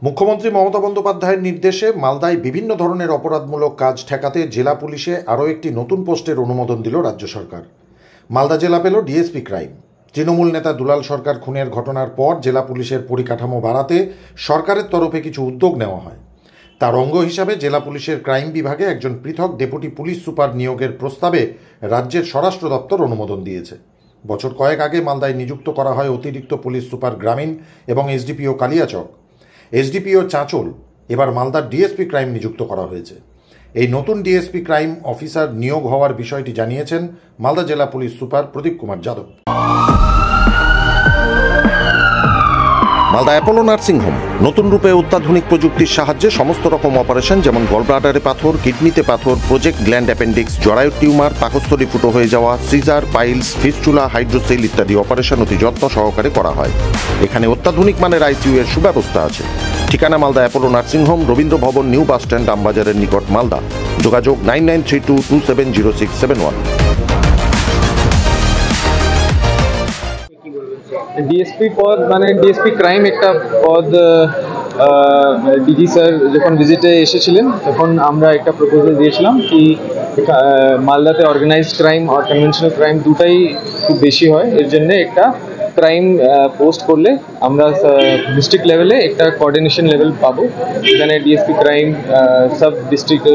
মুখ্যমন্ত্রী মমতা বন্দ্যোপাধ্যায়ের নির্দেশে মালদায় বিভিন্ন ধরনের অপরাধমূলক কাজ ঠেকাতে জেলা পুলিশে আরও একটি নতুন পোস্টের অনুমোদন দিল রাজ্য সরকার। মালদা জেলা পেল ডিএসপি ক্রাইম। তৃণমূল নেতা দুলাল সরকার খুনের ঘটনার পর জেলা পুলিশের পরিকাঠামো বাড়াতে সরকারের তরফে কিছু উদ্যোগ নেওয়া হয়। তার অঙ্গ হিসাবে জেলা পুলিশের ক্রাইম বিভাগে একজন পৃথক ডেপুটি পুলিশ সুপার নিয়োগের প্রস্তাবে রাজ্যের স্বরাষ্ট্র দপ্তর অনুমোদন দিয়েছে। বছর কয়েক আগে মালদায় নিযুক্ত করা হয় অতিরিক্ত পুলিশ সুপার গ্রামীণ এবং এসডিপিও কালিয়াচক, এসডিপিও চাঁচল। এবার মালদার ডিএসপি ক্রাইম নিযুক্ত করা হয়েছে। এই নতুন ডিএসপি ক্রাইম অফিসার নিয়োগ হওয়ার বিষয়টি জানিয়েছেন মালদা জেলা পুলিশ সুপার প্রদীপ কুমার যাদব। মালদা অ্যাপোলো নার্সিংহোম নতুন রূপে অত্যাধুনিক প্রযুক্তির সাহায্যে সমস্ত রকম অপারেশন, যেমন গলব্লাডারে পাথর, কিডনিতে পাথর, প্রজেক্ট গ্ল্যান্ড অ্যাপেন্ডিক্স, জরায়ুর টিউমার, পাকস্থলী ফুটো হয়ে যাওয়া, সিজার, পাইলস, ফিস্টুলা, হাইড্রোসেল ইত্যাদি অপারেশন অতি যত্ন সহকারে করা হয়। এখানে অত্যাধুনিক মানের আইসিইউ এর সুব্যবস্থা আছে। ঠিকানা মালদা অ্যাপোলো নার্সিংহোম, রবীন্দ্র ভবন, নিউ বাস স্ট্যান্ড, আমবাজারের নিকট, মালদা। যোগাযোগ 9932270671। ডিএসপি পদ মানে ডিএসপি ক্রাইম একটা পদ ডিজি স্যার যখন ভিজিটে এসেছিলেন তখন আমরা একটা প্রপোজাল দিয়েছিলাম কি মালদাতে অর্গানাইজড ক্রাইম আর কনভেনশনাল ক্রাইম দুটাই খুব বেশি হয়, এর জন্য একটা ক্রাইম পোস্ট করলে আমরা ডিস্ট্রিক্ট লেভেলে একটা কোঅর্ডিনেশন লেভেল পাবো, যেখানে ডিএসপি ক্রাইম সব ডিস্ট্রিক্ট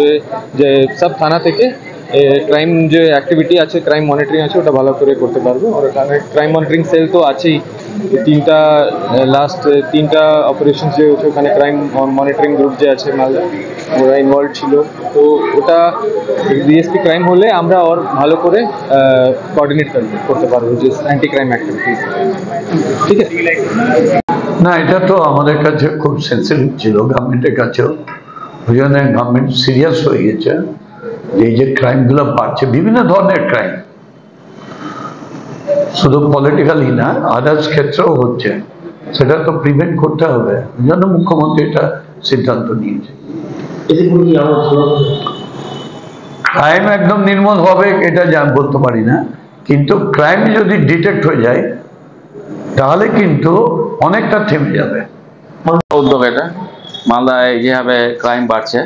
যে সব থানা থেকে ক্রাইম যে অ্যাক্টিভিটি আছে, ক্রাইম মনিটরিং আছে, ওটা ভালো করে করতে পারবো। আর ওখানে ক্রাইম মনিটরিং সেল তো আছেই, তিনটা অপারেশন যে হচ্ছে ওখানে ক্রাইম মনিটরিং গ্রুপ যে আছে মালদা, ওরা ইনভলভ ছিল। তো ওটা ডিএসপি ক্রাইম হলে আমরা ওর ভালো করে কোঅর্ডিনেট করতে পারবো যে অ্যান্টি ক্রাইম অ্যাক্টিভিটিস। ঠিক আছে না, এটা তো আমাদের কাছে খুব সেন্সিটিভ ছিল, গভর্নমেন্টের কাছেও। ওই জন্য গভর্নমেন্ট সিরিয়াস হয়ে গেছে। এই যে ক্রাইমগুলো বাড়ছে, বিভিন্ন ধরনের ক্রাইম, শুধু পলিটিক্যালি না, আদার্স ক্ষেত্রেও হচ্ছে, সেটা তো প্রিভেন্ট করতে হবে। ওই জন্য মুখ্যমন্ত্রী এটা সিদ্ধান্ত নিয়েছে। ক্রাইম একদম নির্মূল হবে এটা বলতে পারি না, কিন্তু ক্রাইম যদি ডিটেক্ট হয়ে যায় তাহলে কিন্তু অনেকটা থেমে যাবে। উদ্যোগ এটা। মালদায় যেভাবে ক্রাইম বাড়ছে,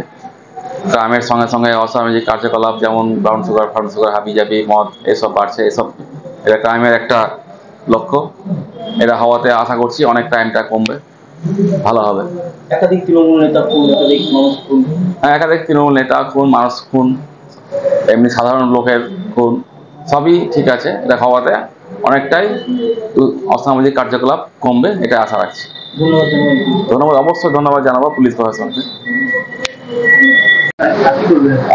ক্রাইমের সঙ্গে সঙ্গে অসামাজিক কার্যকলাপ যেমন ব্রাউন সুগার, ফার্ম সুগার, হাবিজাবি, মদ এসব বাড়ছে, এসব এটা ক্রাইমের একটা লক্ষ্য। এটা হওয়াতে আশা করছি অনেক ক্রাইমটা কমবে, ভালো হবে। একাধিক তৃণমূল নেতা খুন, একাধিক তৃণমূল নেতা খুন, মানুষ খুন, এমনি সাধারণ লোকের খুন, সবই ঠিক আছে। এটা হওয়াতে অনেকটাই অসামাজিক কার্যকলাপ কমবে, এটা আশা রাখছি। ধন্যবাদ, অবশ্যই ধন্যবাদ জানাবো পুলিশ প্রশাসনকে।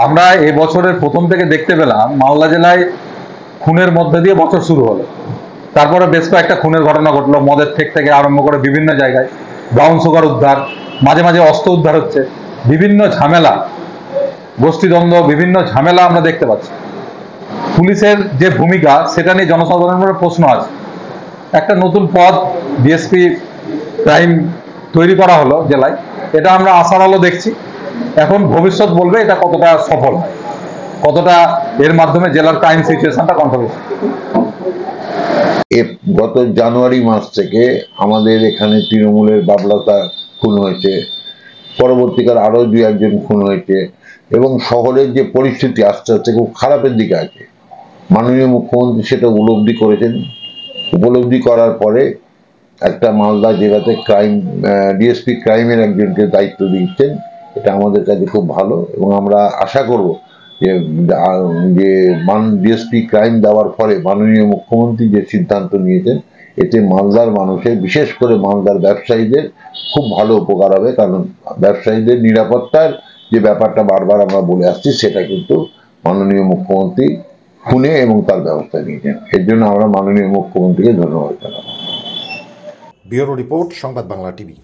আমরা এই বছরের প্রথম থেকে দেখতে পেলাম মালদা জেলায় খুনের মধ্যে দিয়ে বছর শুরু হলো, তারপরে বেশ কয়েকটা খুনের ঘটনা ঘটলো, মদের ঠেক থেকে আরম্ভ করে বিভিন্ন জায়গায় ব্রাউন সুগার উদ্ধার, মাঝে মাঝে অস্ত্র উদ্ধার হচ্ছে, বিভিন্ন ঝামেলা, গোষ্ঠীদ্বন্দ্ব, বিভিন্ন ঝামেলা আমরা দেখতে পাচ্ছি। পুলিশের যে ভূমিকা সেটা নিয়ে জনসাধারণের প্রশ্ন আছে। একটা নতুন পদ ডিএসপি ক্রাইম তৈরি করা হলো জেলায়, এটা আমরা আশার আলো দেখছি। এখন ভবিষ্যৎ বলবে এটা কতটা সফল, কতটা এর মাধ্যমে জেলার ক্রাইম সিচুয়েশনটা কন্ট্রোল। গত জানুয়ারি মাস থেকে আমাদের এখানে তৃণমূলের বাবলাতা খুন হয়েছে, পরবর্তীকালে আরো 2-1 খুন হয়েছে, এবং শহরের যে পরিস্থিতি আস্তে আস্তে খুব খারাপের দিকে আছে। মাননীয় মুখ্যমন্ত্রী সেটা উপলব্ধি করেছেন। উপলব্ধি করার পরে একটা মালদা জেলাতে ক্রাইম ডিএসপি ক্রাইমের একজনকে দায়িত্ব দিচ্ছেন। এটা আমাদের কাছে খুব ভালো, এবং আমরা আশা করব যে ডিএসপি ক্রাইম দেওয়ার ফলে মাননীয় মুখ্যমন্ত্রী যে সিদ্ধান্ত নিয়েছেন এতে মালদার মানুষের, বিশেষ করে মালদার ব্যবসায়ীদের খুব ভালো উপকার হবে। কারণ ব্যবসায়ীদের নিরাপত্তার যে ব্যাপারটা বারবার আমরা বলে আসছি, সেটা কিন্তু মাননীয় মুখ্যমন্ত্রী শুনে এবং তার ব্যবস্থা নিয়েছেন। এর জন্য আমরা মাননীয় মুখ্যমন্ত্রীকে ধন্যবাদ জানাবো। ব্যুরো রিপোর্ট, সংবাদ বাংলা টিভি।